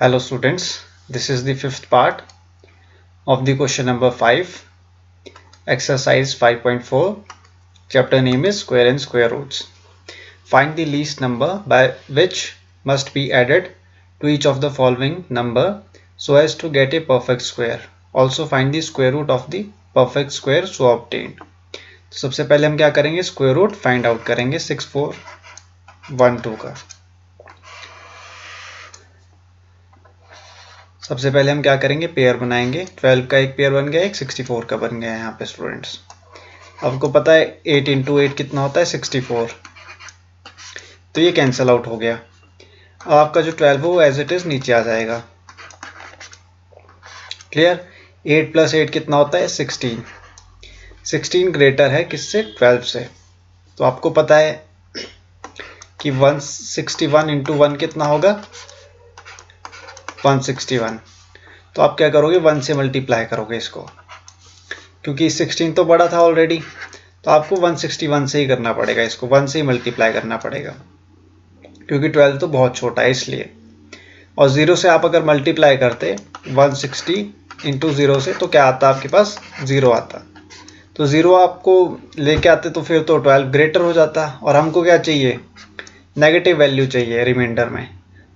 Hello students, this is the fifth part of the question number 5, exercise 5.4, chapter name is square and square roots. Find the least number by which must be added to each of the following number so as to get a perfect square. Also find the square root of the perfect square so obtained. तो सबसे पहले हम क्या करेंगे, square root find out करेंगे 6412 का। सबसे पहले हम क्या करेंगे, पेयर बनाएंगे। 12 का एक पेयर बन गया, एक 64 का बन गया है यहाँ पे स्टूडेंट्स। आपको पता है 8 इंटू 8 कितना होता है 64, तो ये कैंसिल आउट हो गया। अब आपका जो 12 है वो एज इट इज नीचे आ जाएगा। क्लियर। 8 प्लस 8 कितना होता है 16। 16 ग्रेटर है किससे, 12 से। तो आपको पता है कि 161 इंटू 1 कितना होगा 161। तो आप क्या करोगे, 1 से मल्टीप्लाई करोगे इसको, क्योंकि 16 तो बड़ा था ऑलरेडी, तो आपको 161 से ही करना पड़ेगा, इसको 1 से ही मल्टीप्लाई करना पड़ेगा, क्योंकि 12 तो बहुत छोटा है इसलिए। और 0 से आप अगर मल्टीप्लाई करते 160 इंटू 0 से, तो क्या आता आपके पास 0 आता। तो 0 आपको लेके आते तो फिर तो 12 ग्रेटर हो जाता। और हमको क्या चाहिए, नेगेटिव वैल्यू चाहिए रिमाइंडर में।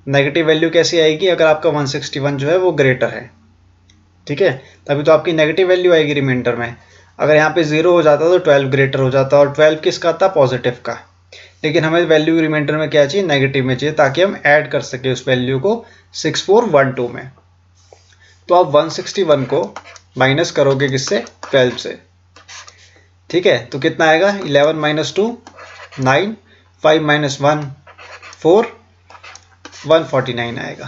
नेगेटिव वैल्यू कैसी आएगी, अगर आपका 161 जो है वो ग्रेटर है, ठीक है, तभी तो आपकी नेगेटिव वैल्यू आएगी रिमाइंडर में। अगर यहाँ पे 0 हो जाता तो 12 ग्रेटर हो जाता, और 12 किसका था, पॉजिटिव का। लेकिन हमें वैल्यू रिमाइंडर में क्या चाहिए, नेगेटिव में चाहिए, ताकि हम ऐड कर सके उस वैल्यू को 6412 में। तो आप 161 को माइनस करोगे किससे, 12 से, ठीक है। तो कितना आएगा, 11 माइनस 2 9, 5 माइनस 1 4, 149 आएगा।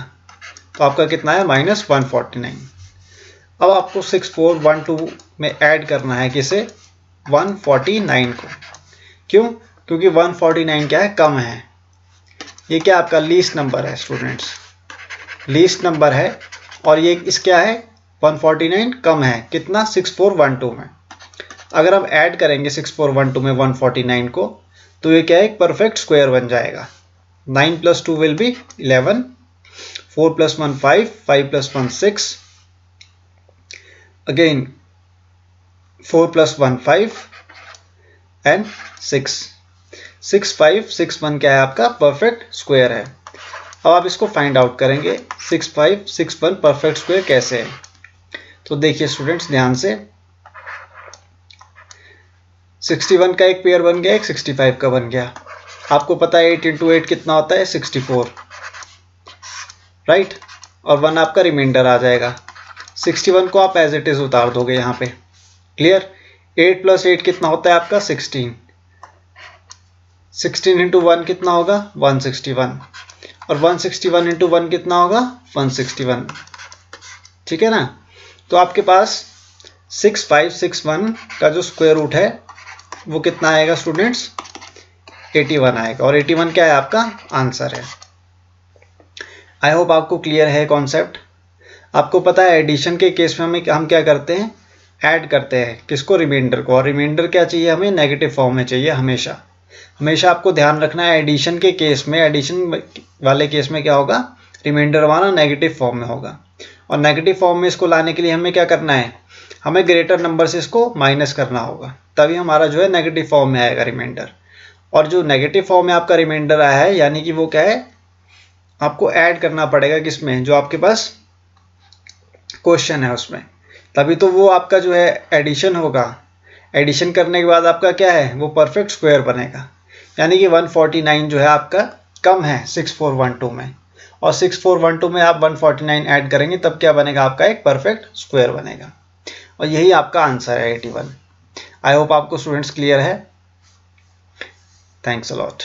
तो आपका कितना है, माइनस 149। अब आपको 6412 में ऐड करना है किसे, 149 को। क्यों, क्योंकि 149 क्या है, कम है। ये क्या आपका लीस्ट नंबर है स्टूडेंट्स, लीस्ट नंबर है। और ये इस क्या है, 149 कम है कितना, 6412 में। अगर हम ऐड करेंगे 6412 में 149 को, तो ये क्या है, एक परफेक्ट स्क्वायर बन जाएगा। 9 plus 2 will be 11, 4 plus 1 5, 5 plus 1 6, again 4 plus 1 5 and 6, 6 5 6 1 क्या है आपका, परफेक्ट स्क्वायर है। अब आप इसको फाइंड आउट करेंगे 6 5 6 1 परफेक्ट स्क्वायर कैसे है। तो देखिए स्टूडेंट्स ध्यान से, 61 का एक पेयर बन गया, एक 65 का बन गया। आपको पता है 8 इंटू 8 कितना होता है 64, राइट। और 1 आपका रिमाइंडर आ जाएगा। 61 को आप एज इट इज उतार दोगे यहाँ पे। क्लियर। 8 प्लस 8 कितना होता है आपका 16, 16 इंटू 1 कितना होगा 161, और 161 इंटू 1 कितना होगा 161, ठीक है ना। तो आपके पास 6561 का जो स्क्वायर रूट है वो कितना आएगा स्टूडेंट्स, 81 आएगा। और 81 क्या है आपका आंसर है। आई होप आपको क्लियर है कॉन्सेप्ट। आपको पता है एडिशन के केस में हम क्या करते हैं, ऐड करते हैं किसको, रिमाइंडर को। और रिमाइंडर क्या चाहिए हमें, नेगेटिव फॉर्म में चाहिए हमेशा। हमेशा आपको ध्यान रखना है एडिशन के केस में, एडिशन वाले केस में क्या होगा, रिमाइंडर हमारा नेगेटिव फॉर्म में होगा। और नेगेटिव फॉर्म में इसको लाने के लिए हमें क्या करना है, हमें ग्रेटर नंबर से इसको माइनस करना होगा, तभी हमारा जो है नेगेटिव फॉर्म में आएगा रिमाइंडर। और जो नेगेटिव फॉर्म में आपका रिमाइंडर आया है, यानी कि वो क्या है, आपको ऐड करना पड़ेगा किसमें, जो आपके पास क्वेश्चन है उसमें, तभी तो वो आपका जो है एडिशन होगा। एडिशन करने के बाद आपका क्या है, वो परफेक्ट स्क्वायर बनेगा। यानी कि 149 जो है आपका कम है 6412 में, और 6412 में आप 149 ऐड करेंगे तब क्या बनेगा, आपका एक परफेक्ट स्क्वायर बनेगा। और यही आपका आंसर है 81। आई होप आपको स्टूडेंट्स क्लियर है। Thanks a lot.